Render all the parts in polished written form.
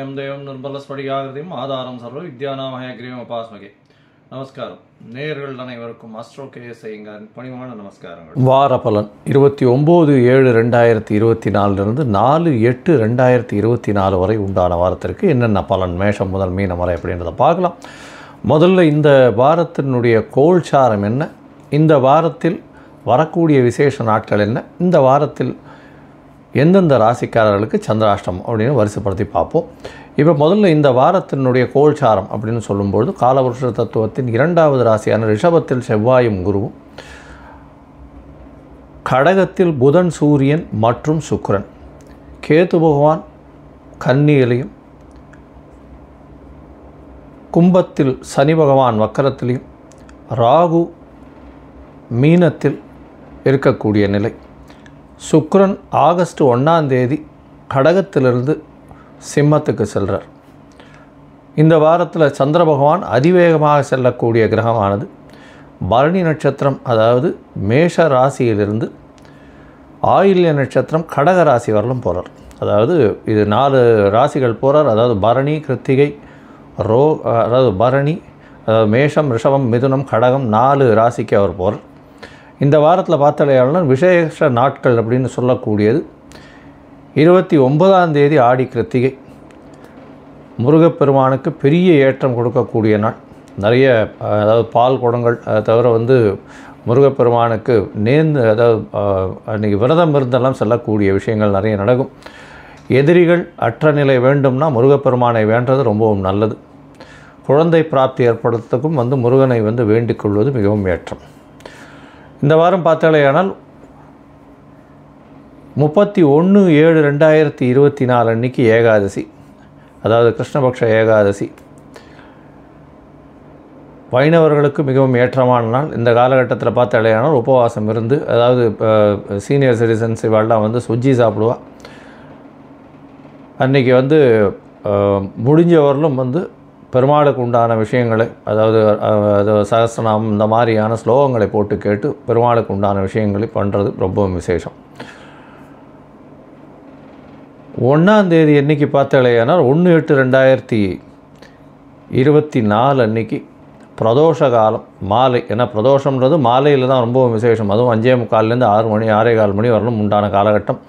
ஞானமயம் தேவம் நிர்மலஸ்படிகாகிருதியும் ஆதாரம் சர்வ வித்யானாமயக்ரீவம் உபாஸ்மகே. நமஸ்காரம். நேயர்கள் அனைவருக்கும் அஸ்ட்ரோ கேஎஸ் ஐயங்காரின் பணிவான நமஸ்காரங்கள். வார பலன் 29/7/2024 4/8/2024 வரை உண்டான வாரத்திற்கு என்னென்ன பலன் மேஷம் முதல் மீனம் வரை அப்படின்றத பார்க்கலாம். முதல்ல இந்த வாரத்தினுடைய கோல்சாரம் என்ன, இந்த வாரத்தில் வரக்கூடிய விசேஷ நாட்கள் என்ன, இந்த வாரத்தில் எந்தெந்த ராசிக்காரர்களுக்கு சந்திராஷ்டமம் அப்படின்னு வரிசைப்படுத்தி பார்ப்போம். இப்போ முதல்ல இந்த வாரத்தினுடைய கோல்சாரம் அப்படின்னு சொல்லும்பொழுது காலபுருஷ தத்துவத்தின் 2வது ராசியான ரிஷபத்தில் செவ்வாயும் குருவும், கடகத்தில் புதன் சூரியன் மற்றும் சுக்கிரன், கேது பகவான் கன்னியிலையும், கும்பத்தில் சனி பகவான் வக்கரத்திலையும், ராகு மீனத்தில் இருக்கக்கூடிய நிலை. சுக்கிரன் ஆகஸ்ட் 1ஆம் தேதி கடகத்திலிருந்து சிம்மத்துக்கு செல்கிறார். இந்த வாரத்தில் சந்திர பகவான் அதிவேகமாக செல்லக்கூடிய கிரகமானது பரணி நட்சத்திரம், அதாவது மேஷ ராசியிலிருந்து ஆயில்ய நட்சத்திரம் கடக ராசி வரலும் போகிறார். அதாவது இது 4 ராசிகள் போகிறார். அதாவது பரணி, கிருத்திகை, அதாவது பரணி, மேஷம், ரிஷபம், மிதுனம், கடகம் 4 ராசிக்கு அவர் போகிறார். இந்த வாரத்தில் பார்த்தாலேயாளர் விசேஷ நாட்கள் அப்படின்னு சொல்லக்கூடியது 29ஆம் தேதி ஆடி கிருத்திகை, முருகப்பெருமானுக்கு பெரிய ஏற்றம் கொடுக்கக்கூடிய நாள். நிறைய அதாவது பால் குடங்கள், அதை தவிர முருகப்பெருமானுக்கு அதாவது அன்றைக்கி விரதம் இருந்தெல்லாம் செல்லக்கூடிய விஷயங்கள் நிறைய நடக்கும். எதிரிகள் அற்ற நிலை வேண்டும்னா முருகப்பெருமானை வேண்டது ரொம்பவும் நல்லது. குழந்தை பிராப்தி ஏற்படுறதுக்கும் முருகனை வேண்டிக் கொள்வது மிகவும் ஏற்றம். இந்த வாரம் பார்த்தாலேயானால் 31/7/2024 அன்றைக்கி ஏகாதசி, அதாவது கிருஷ்ணபக்ஷ ஏகாதசி. வைணவர்களுக்கு மிகவும் ஏற்றமான நாள். இந்த காலகட்டத்தில் பார்த்தாலேயானால் உபவாசம் இருந்து, அதாவது சீனியர் சிட்டிசன்ஸ் இவெல்லாம் சுஜ்ஜி சாப்பிடுவா. அன்றைக்கி முடிஞ்சவர்களும் பெருமாளுக்கு உண்டான விஷயங்களை, அதாவது சகஸ்ரநாமம் இந்த மாதிரியான ஸ்லோகங்களை போட்டு கேட்டு பெருமாளுக்கு உண்டான விஷயங்களை பண்ணுறது ரொம்பவும் விசேஷம். 1ஆம் தேதி அன்றைக்கி பார்த்தாலேயானால் 1/8/2024 அன்றைக்கி பிரதோஷ காலம் மாலை. ஏன்னா பிரதோஷம்ன்றது மாலையில் தான் ரொம்பவும் விசேஷம். அதுவும் 5:45 6 மணி 6:15 மணி வரலும் உண்டான காலகட்டம்.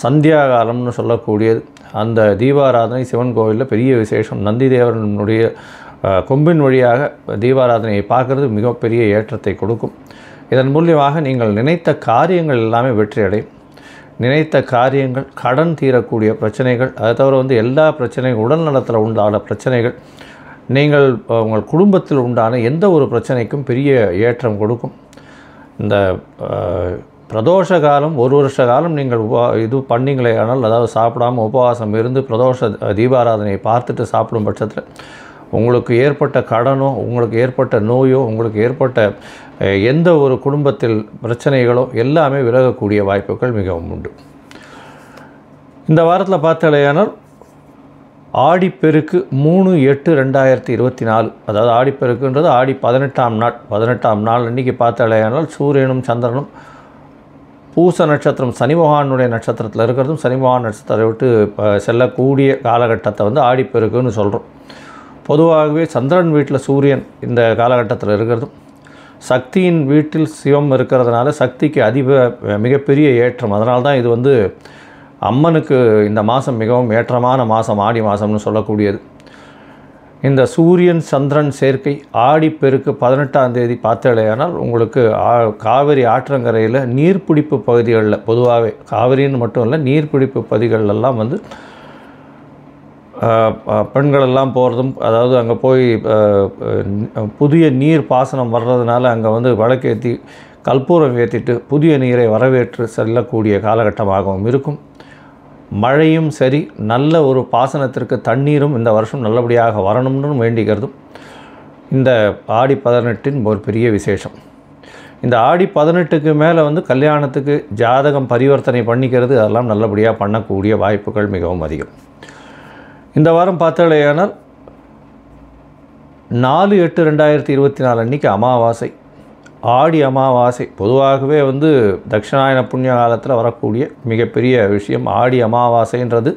சந்தியா காலம்னு சொல்லக்கூடியது. அந்த தீபாராதனை சிவன் கோவிலில் பெரிய விசேஷம். நந்திதேவனுடைய கொம்பின் வழியாக தீபாராதனையை பார்க்குறது மிகப்பெரிய ஏற்றத்தை கொடுக்கும். இதன் மூலியமாக நீங்கள் நினைத்த காரியங்கள் எல்லாமே வெற்றியடையும். நினைத்த காரியங்கள், கடன் தீரக்கூடிய பிரச்சனைகள், அதை தவிர எல்லா பிரச்சனைகள், உடல் நலத்தில் உண்டான பிரச்சனைகள், நீங்கள் உங்கள் குடும்பத்தில் உண்டான எந்த ஒரு பிரச்சனைக்கும் பெரிய ஏற்றம் கொடுக்கும். இந்த பிரதோஷ காலம் 1 வருஷ காலம் நீங்கள் இது பண்ணிங்களே ஆனால், அதாவது சாப்பிடாமல் உபவாசம் இருந்து பிரதோஷ தீபாராதனையை பார்த்துட்டு சாப்பிடும் பட்சத்தில் உங்களுக்கு ஏற்பட்ட கடனோ, உங்களுக்கு ஏற்பட்ட நோயோ, உங்களுக்கு ஏற்பட்ட எந்த ஒரு குடும்பத்தில் பிரச்சனைகளோ எல்லாமே விலகக்கூடிய வாய்ப்புகள் மிகவும் உண்டு. இந்த வாரத்தில் பார்த்தாலேயானால் ஆடிப்பெருக்கு 3/8/2024, அதாவது ஆடிப்பெருக்குன்றது ஆடி 18ஆம் நாள் அன்றைக்கி பார்த்தாலேயானால் சூரியனும் சந்திரனும் பூச நட்சத்திரம் சனி பகவானுடைய நட்சத்திரத்தில் இருக்கிறதும், சனி பகவான் நட்சத்திரத்தை விட்டு செல்லக்கூடிய காலகட்டத்தை ஆடிப்பெருக்குன்னு சொல்கிறோம். பொதுவாகவே சந்திரன் வீட்டில் சூரியன் இந்த காலகட்டத்தில் இருக்கிறதும், சக்தியின் வீட்டில் சிவம் இருக்கிறதுனால சக்திக்கு மிகப்பெரிய ஏற்றம். அதனால தான் இது அம்மனுக்கு இந்த மாதம் மிகவும் ஏற்றமான மாதம், ஆடி மாதம்னு சொல்லக்கூடியது. இந்த சூரியன் சந்திரன் சேர்க்கை ஆடிப்பெருக்கு 18ஆம் தேதி பார்த்தாலேயானால் உங்களுக்கு காவிரி ஆற்றங்கரையில் நீர்பிடிப்பு பகுதிகளில், பொதுவாகவே காவிரின்னு மட்டும் இல்லை, நீர்பிடிப்பு பகுதிகளெல்லாம் பெண்களெல்லாம் போகிறதும், அதாவது அங்கே போய் புதிய நீர் பாசனம் வர்றதுனால அங்கே விளக்கேற்றி கற்பூரம் ஏற்றிட்டு புதிய நீரை வரவேற்று செல்லக்கூடிய காலகட்டமாகவும் இருக்கும். மழையும் சரி, நல்ல ஒரு பாசனத்திற்கு தண்ணீரும் இந்த வருஷம் நல்லபடியாக வரணும்னு வேண்டிக்கிறதும் இந்த ஆடி 18 ஒரு பெரிய விசேஷம். இந்த ஆடி 18க்கு மேலே கல்யாணத்துக்கு ஜாதகம் பரிவர்த்தனை பண்ணிக்கிறது, அதெல்லாம் நல்லபடியாக பண்ணக்கூடிய வாய்ப்புகள் மிகவும் அதிகம். இந்த வாரம் பார்த்தாலேயானால் 4/8/2024 அன்றைக்கி அமாவாசை. ஆடி அமாவாசை பொதுவாகவே தட்சிணாயன புண்ணிய காலத்தில் வரக்கூடிய மிகப்பெரிய விஷயம். ஆடி அமாவாசைன்றது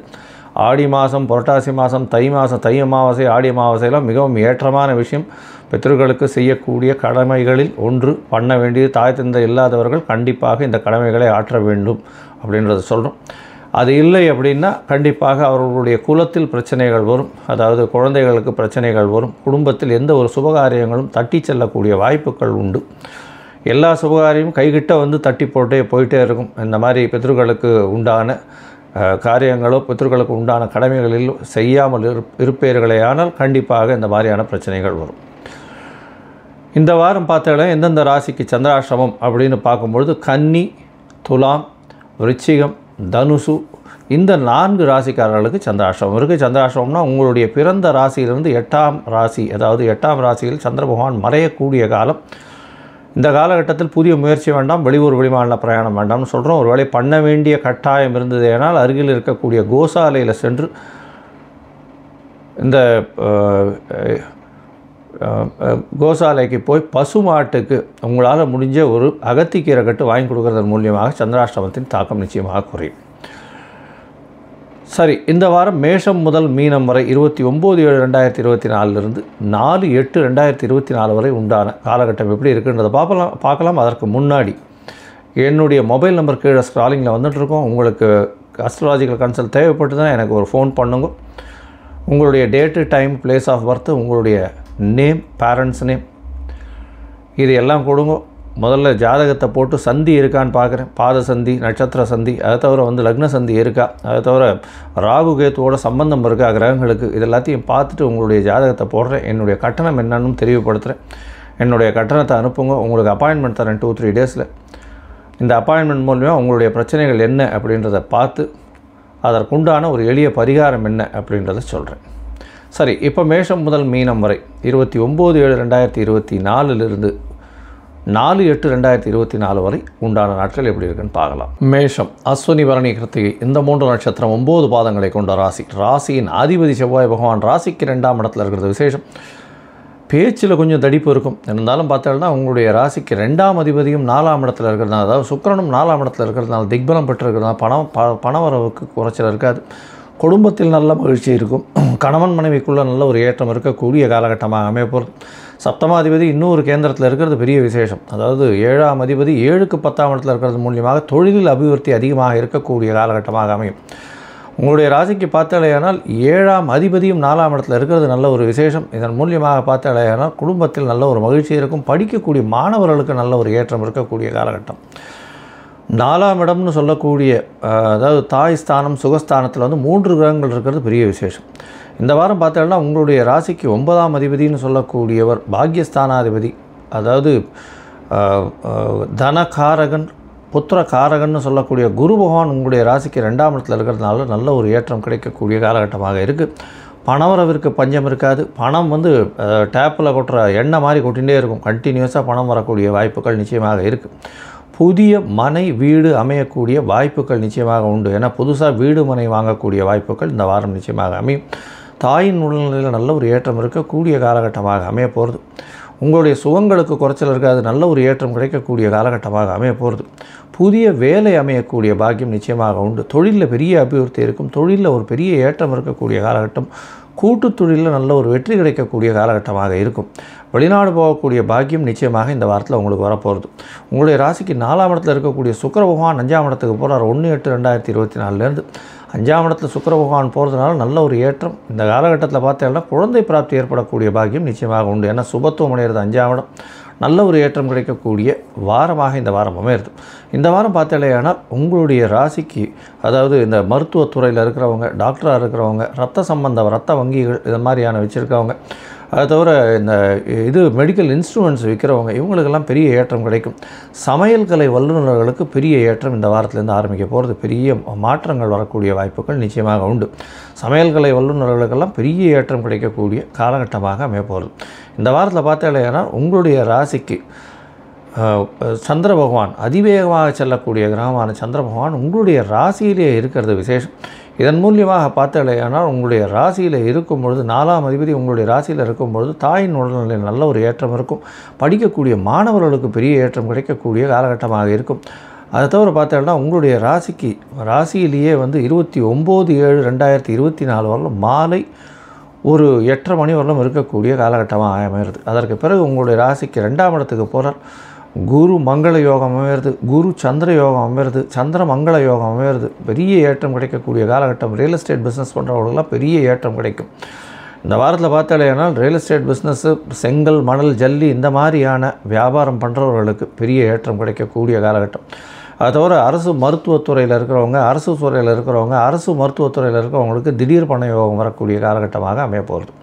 ஆடி மாதம், புரட்டாசி மாதம், தை மாதம், தை அமாவாசை, ஆடி அமாவாசையெல்லாம் மிகவும் ஏற்றமான விஷயம். பித்ருக்களுக்கு செய்யக்கூடிய கடமைகளில் ஒன்று. பண்ண வேண்டியது தாய் தந்தை இல்லாதவர்கள் கண்டிப்பாக இந்த கடமைகளை ஆற்ற வேண்டும் அப்படின்றத சொல்கிறோம். அது இல்லை அப்படின்னா கண்டிப்பாக அவர்களுடைய குலத்தில் பிரச்சனைகள் வரும். அதாவது குழந்தைகளுக்கு பிரச்சனைகள் வரும். குடும்பத்தில் எந்த ஒரு சுபகாரியங்களும் தட்டி செல்லக்கூடிய வாய்ப்புகள் உண்டு. எல்லா சுபகாரியமும் கைகிட்ட வந்து தட்டி போயிட்டே இருக்கும். இந்த மாதிரி பித்ருக்களுக்கு உண்டான காரியங்களோ பித்ருக்களுக்கு உண்டான கடமைகளில் செய்யாமல் இருப்பீர்களே ஆனால் கண்டிப்பாக இந்த மாதிரியான பிரச்சனைகள் வரும். இந்த வாரம் பார்த்தாலே எந்தெந்த ராசிக்கு சந்திராஷ்டமம் அப்படின்னு பார்க்கும்பொழுது கன்னி, துலாம், விருச்சிகம், தனுசு இந்த 4 ராசிக்காரர்களுக்கு சந்திராஷ்டமம் இருக்குது. சந்திராஷ்டமம்னா உங்களுடைய பிறந்த ராசியிலிருந்து 8ஆம் ராசி, அதாவது 8ஆம் ராசியில் சந்திர பகவான் மறையக்கூடிய காலம். இந்த காலகட்டத்தில் புதிய முயற்சி வேண்டாம், வெளியூர் வெளிமாநில பிரயாணம் வேண்டாம்னு சொல்கிறோம். ஒரு வேளை பண்ண வேண்டிய கட்டாயம் இருந்தது ஏனால் அருகில் இருக்கக்கூடிய கோசாலையில் சென்று இந்த கோசாலைக்கு போய் பசுமாட்டுக்கு உங்களால் முடிஞ்ச ஒரு அகத்திக்கீரை கட்டு வாங்கி கொடுக்கறதன் மூலியமாக சந்திராஷ்டமத்தின் தாக்கம் நிச்சயமாக குறையும். சரி, இந்த வாரம் மேஷம் முதல் மீனம் வரை 29/7/2024 4/8/2024 வரை உண்டான காலகட்டம் எப்படி இருக்குன்றதை பார்க்கலாம். அதற்கு முன்னாடி என்னுடைய மொபைல் நம்பர் கீழே ஸ்க்ராலிங்கில் வந்துட்டுருக்கோம். உங்களுக்கு அஸ்ட்ராலஜிக்கல் கன்சல்ட் தேவைப்பட்டுதான் எனக்கு ஒரு ஃபோன் பண்ணுங்க. உங்களுடைய date, time, place of birth, உங்களுடைய நேம், பேரண்ட்ஸ் நேம் இது எல்லாம் கொடுங்க. முதல்ல ஜாதகத்தை போட்டு சந்தி இருக்கான்னு பார்க்குறேன். பாத சந்தி, நட்சத்திர சந்தி, அதை தவிர லக்ன சந்தி இருக்கா, அதை தவிர ராகு கேத்துவோட சம்பந்தம் இருக்கா கிரகங்களுக்கு, இது எல்லாத்தையும் பார்த்துட்டு உங்களுடைய ஜாதகத்தை போடுறேன். என்னுடைய கட்டணம் என்னன்னு தெரியப்படுத்துகிறேன். என்னுடைய கட்டணத்தை அனுப்புங்க. உங்களுக்கு அப்பாயின்மெண்ட் தரேன் 2-3 டேஸில். இந்த அப்பாயின்மெண்ட் மூலமாக உங்களுடைய பிரச்சனைகள் என்ன அப்படின்றத பார்த்து அதற்குண்டான ஒரு எளிய பரிகாரம் என்ன அப்படின்றத சொல்கிறேன். சரி, இப்போ மேஷம் முதல் மீனம் வரை 29/7/2024 4/8/2024 வரை உண்டான நாட்கள் எப்படி இருக்குன்னு பார்க்கலாம். மேஷம் அஸ்வினி, பரணி, கிருத்திகை இந்த 3 நட்சத்திரம் 9 பாதங்களை கொண்ட ராசி. ராசியின் அதிபதி செவ்வாய் பகவான் ராசிக்கு 2ஆம் இடத்துல இருக்கிறது விசேஷம். பேச்சில் கொஞ்சம் தடிப்பு இருக்கும். இருந்தாலும் பார்த்தோம்னா உங்களுடைய ராசிக்கு 2ஆம் அதிபதியும் 4ஆம் இடத்துல இருக்கிறதுனால, அதாவது சுக்கிரனும் 4ஆம் இடத்துல இருக்கிறதுனால, திக்பலம் பெற்றிருக்கிறதுனால பணவரவுக்கு குறைச்சல் இருக்காது. குடும்பத்தில் நல்ல மகிழ்ச்சி இருக்கும். கணவன் மனைவிக்குள்ளே நல்ல ஒரு ஏற்றம் இருக்கக்கூடிய காலகட்டமாக அமையப்போகிறது. சப்தமாதிபதி இன்னொரு கேந்திரத்தில் இருக்கிறது பெரிய விசேஷம். அதாவது 7ஆம் அதிபதி 7க்கு 10ஆம் இடத்துல இருக்கிறது மூலியமாக தொழிலில் அபிவிருத்தி அதிகமாக இருக்கக்கூடிய காலகட்டமாக அமையும். உங்களுடைய ராசிக்கு பார்த்தாலேயானால் 7ஆம் அதிபதியும் 4ஆம் இடத்துல இருக்கிறது நல்ல ஒரு விசேஷம். இதன் மூலியமாக பார்த்தாலேயானால் குடும்பத்தில் நல்ல ஒரு மகிழ்ச்சி இருக்கும். படிக்கக்கூடிய மாணவர்களுக்கு நல்ல ஒரு ஏற்றம் இருக்கக்கூடிய காலகட்டம். 4ஆம் இடம்னு சொல்லக்கூடிய அதாவது தாய் ஸ்தானம், சுகஸ்தானத்தில் 3 கிரகங்கள் இருக்கிறது பெரிய விசேஷம். இந்த வாரம் பார்த்தோம்னா உங்களுடைய ராசிக்கு 9ஆம் அதிபதினு சொல்லக்கூடியவர் பாக்யஸ்தானாதிபதி, அதாவது தனகாரகன், புத்திரகாரகன்னு சொல்லக்கூடிய குரு பகவான் உங்களுடைய ராசிக்கு 2ஆம் இடத்துல இருக்கிறதுனால நல்ல ஒரு ஏற்றம் கிடைக்கக்கூடிய காலகட்டமாக இருக்குது. பணவரவிற்கு பஞ்சம் இருக்காது. பணம் டேப்பில் கொட்டுற எண்ணெய் மாதிரி கொட்டிகிட்டே இருக்கும். கண்டினியூஸாக பணம் வரக்கூடிய வாய்ப்புகள் நிச்சயமாக இருக்குது. புதிய மனை வீடு அமையக்கூடிய வாய்ப்புகள் நிச்சயமாக உண்டு. ஏன்னா புதுசாக வீடு மனை வாங்கக்கூடிய வாய்ப்புகள் இந்த வாரம் நிச்சயமாக அமையும். தாயின் உடல்நிலையில் நல்ல ஒரு ஏற்றம் இருக்கக்கூடிய காலகட்டமாக அமைய போகிறது. உங்களுடைய சுகங்களுக்கு குறைச்சல் இருக்காது. நல்ல ஒரு ஏற்றம் கிடைக்கக்கூடிய காலகட்டமாக அமைய போகிறது. புதிய வேலை அமையக்கூடிய பாக்கியம் நிச்சயமாக உண்டு. தொழிலில் பெரிய அபிவிருத்தி இருக்கும். தொழிலில் ஒரு பெரிய ஏற்றம் இருக்கக்கூடிய காலகட்டம். கூட்டு தொழிலில் நல்ல ஒரு வெற்றி கிடைக்கக்கூடிய காலகட்டமாக இருக்கும். வெளிநாடு போகக்கூடிய பாக்கியம் நிச்சயமாக இந்த வாரத்தில் உங்களுக்கு வரப்போகிறது. உங்களுடைய ராசிக்கு 4ஆம் இடத்துல இருக்கக்கூடிய சுக்கிர பகவான் 5ஆம் இடத்துக்கு போகிறார். 1/8/2024 5ஆம் இடத்துல சுக்கிர பகவான் போகிறதுனால நல்ல ஒரு ஏற்றம். இந்த காலகட்டத்தில் பார்த்தீங்கன்னா குழந்தை பிராப்தி ஏற்படக்கூடிய பாக்கியம் நிச்சயமாக உண்டு. ஏன்னா சுபத்துவம் அடைகிறது 5ஆம் இடம். நல்ல ஒரு ஏற்றம் கிடைக்கக்கூடிய வாரமாக இந்த வாரம் அமையிறது. இந்த வாரம் பார்த்தாலேயானால் உங்களுடைய ராசிக்கு, அதாவது இந்த மருத்துவத்துறையில் இருக்கிறவங்க, டாக்டராக இருக்கிறவங்க, ரத்த வங்கிகள் இது மாதிரியான வச்சுருக்கவங்க, அதை தவிர இந்த மெடிக்கல் இன்ஸ்ட்ருமெண்ட்ஸ் விற்கிறவங்க, இவங்களுக்கெல்லாம் பெரிய ஏற்றம் கிடைக்கும். சமையல் கலை வல்லுநர்களுக்கு பெரிய ஏற்றம் இந்த வாரத்திலேருந்து ஆரம்பிக்க போகிறது. பெரிய மாற்றங்கள் வரக்கூடிய வாய்ப்புகள் நிச்சயமாக உண்டு. சமையல் கலை வல்லுநர்களுக்கெல்லாம் பெரிய ஏற்றம் கிடைக்கக்கூடிய காலகட்டமாக அமைய போகிறது. இந்த வாரத்தில் பார்த்தாலேனா உங்களுடைய ராசிக்கு சந்திர பகவான், அதிவேகமாக செல்லக்கூடிய கிரகமான சந்திர பகவான் உங்களுடைய ராசியிலே இருக்கிறது விசேஷம். இதன் மூலியமாக பார்த்தாலேயானால் உங்களுடைய ராசியில் இருக்கும் பொழுது, 4ஆம் அதிபதி உங்களுடைய ராசியில் இருக்கும் பொழுது தாயின் உடல்நிலையில் நல்ல ஒரு ஏற்றம் இருக்கும். படிக்கக்கூடிய மாணவர்களுக்கு பெரிய ஏற்றம் கிடைக்கக்கூடிய காலகட்டமாக இருக்கும். அதை தவிர பார்த்தோம்னா உங்களுடைய ராசியிலேயே வந்து 29/7/2024 வரலும் மாலை ஒரு 8:30 மணி வரலும் இருக்கக்கூடிய காலகட்டமாக அமைகிறது. அதற்கு பிறகு உங்களுடைய ராசிக்கு 2ஆம் இடத்துக்கு போகிறார். குரு மங்கள யோகம் அமைகிறது, குரு சந்திர யோகம் அமைகிறது, சந்திர மங்கள யோகம் அமைகிறது. பெரிய ஏற்றம் கிடைக்கக்கூடிய காலகட்டம். ரியல் எஸ்டேட் பிஸ்னஸ் பண்ணுறவங்களுக்குலாம் பெரிய ஏற்றம் கிடைக்கும். இந்த வாரத்தில் பார்த்தாலேனால் ரியல் எஸ்டேட் பிஸ்னஸ்ஸு, செங்கல் மணல் ஜல்லி இந்த மாதிரியான வியாபாரம் பண்ணுறவர்களுக்கு பெரிய ஏற்றம் கிடைக்கக்கூடிய காலகட்டம். அது தவிர அரசு மருத்துவத்துறையில் இருக்கிறவங்க, அரசு மருத்துவத்துறையில் இருக்கிறவங்களுக்கு திடீர் பண யோகம் வரக்கூடிய காலகட்டமாக அமையப்போகிறது.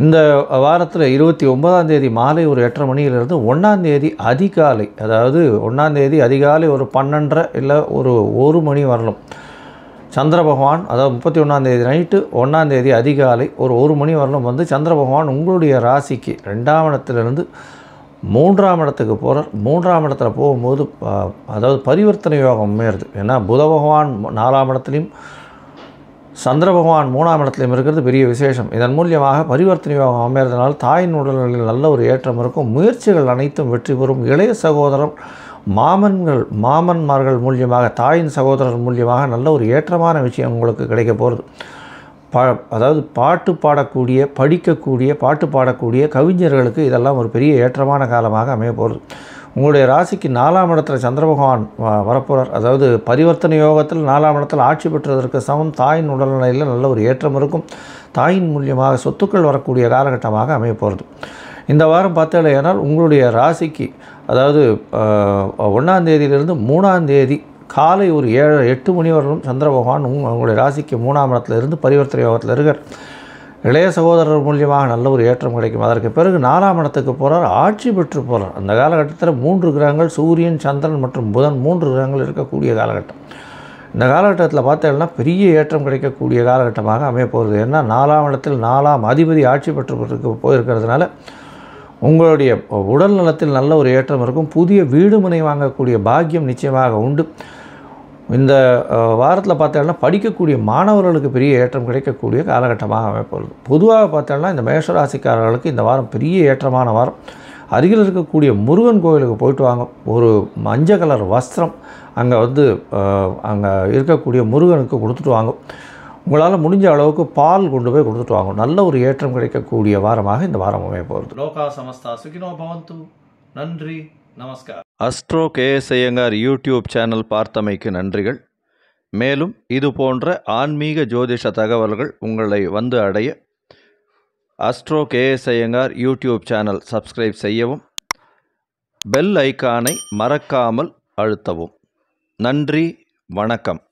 இந்த வாரத்தில் 29ஆம் தேதி மாலை ஒரு 8:30 மணியிலிருந்து 1ஆம் தேதி அதிகாலை, அதாவது 1ஆம் தேதி அதிகாலை ஒரு 12:30 இல்லை ஒரு 1 மணி வரலும் சந்திர பகவான், அதாவது 31ஆம் தேதி நைட்டு 1ஆம் தேதி அதிகாலை ஒரு 1 மணி வரலும் வந்து சந்திர பகவான் உங்களுடைய ராசிக்கு 2ஆம் இடத்துலேருந்து 3ஆம் இடத்துக்கு போகிறார். 3ஆம் இடத்துல போகும்போது அதாவது பரிவர்த்தனை யோகம் அமையிறது. ஏன்னா புத பகவான் 4ஆம் இடத்துலையும் சந்திர பகவான் 3ஆம் இடத்துலையும் இருக்கிறது பெரிய விசேஷம். இதன் மூலியமாக பரிவர்த்தனை யோகம் அமைகிறதுனால தாயின் உடல்நிலையில் நல்ல ஒரு ஏற்றம் இருக்கும். முயற்சிகள் அனைத்தும் வெற்றி பெறும். இளைய சகோதரம் மாமன்மார்கள் மூலியமாக, தாயின் சகோதரர் மூலியமாக நல்ல ஒரு ஏற்றமான விஷயம் உங்களுக்கு கிடைக்க போகிறது. அதாவது பாட்டு பாடக்கூடிய கவிஞர்களுக்கு இதெல்லாம் ஒரு பெரிய ஏற்றமான காலமாக அமைய போகிறது. உங்களுடைய ராசிக்கு 4ஆம் இடத்துல சந்திர பகவான் வரப்போகிறார். அதாவது பரிவர்த்தனை யோகத்தில் 4ஆம் இடத்தில் ஆட்சி பெற்றதற்கு சமம். தாயின் உடல்நிலையில் நல்ல ஒரு ஏற்றம் இருக்கும். தாயின் மூலியமாக சொத்துக்கள் வரக்கூடிய காலகட்டமாக அமைய போகிறது. இந்த வாரம் பார்த்தேனால் உங்களுடைய ராசிக்கு அதாவது 1ஆம் தேதியிலிருந்து 3ஆம் தேதி காலை ஒரு 7-8 மணி வரலும் சந்திர பகவான் உங்களுடைய ராசிக்கு 3ஆம் இடத்துல இருந்து பரிவர்த்தனை யோகத்தில் இருக்கார். இளைய சகோதரர் மூலியமாக நல்ல ஒரு ஏற்றம் கிடைக்கும். அதற்கு பிறகு 4ஆம் இடத்துக்கு போகிறார், ஆட்சி பெற்று போகிறார். அந்த காலகட்டத்தில் 3 கிரகங்கள், சூரியன், சந்திரன் மற்றும் புதன் 3 கிரகங்கள் இருக்கக்கூடிய காலகட்டம். இந்த காலகட்டத்தில் பார்த்தீங்கன்னா பெரிய ஏற்றம் கிடைக்கக்கூடிய காலகட்டமாக அமைய போகிறது. ஏன்னா 4ஆம் இடத்தில் 4ஆம் அதிபதி ஆட்சி பெற்று போயிருக்கிறதுனால உங்களுடைய உடல் நலத்தில் நல்ல ஒரு ஏற்றம் இருக்கும். புதிய வீடு மனை வாங்கக்கூடிய பாக்கியம் நிச்சயமாக உண்டு. இந்த வாரத்தில் பார்த்தோம்னா படிக்கக்கூடிய மாணவர்களுக்கு பெரிய ஏற்றம் கிடைக்கக்கூடிய காலகட்டமாக அமைப்பது. பொதுவாக பார்த்தோம்னா இந்த மேஷராசிக்காரர்களுக்கு இந்த வாரம் பெரிய ஏற்றமான வாரம். அருகில் இருக்கக்கூடிய முருகன் கோவிலுக்கு போயிட்டு வாங்க. ஒரு மஞ்சள் கலர் வஸ்திரம் அங்கே அங்கே இருக்கக்கூடிய முருகனுக்கு கொடுத்துட்டு வாங்க. உங்களால் முடிஞ்ச அளவுக்கு பால் கொண்டு போய் கொடுத்துட்டு வாங்க. நல்ல ஒரு ஏற்றம் கிடைக்கக்கூடிய வாரமாக இந்த வாரம் அமைய போகிறது. லோகா சமஸ்தா சுகினோ பவந்து. நன்றி, நமஸ்கார். Astro KS Iyengar YouTube channel பார்த்தமைக்கு நன்றிகள். மேலும் இது போன்ற ஆன்மீக ஜோதிஷ தகவல்கள் உங்களை வந்து அடைய astro KS Iyengar YouTube channel subscribe செய்யவும், பெல் ஐக்கானை மறக்காமல் அழுத்தவும். நன்றி, வணக்கம்.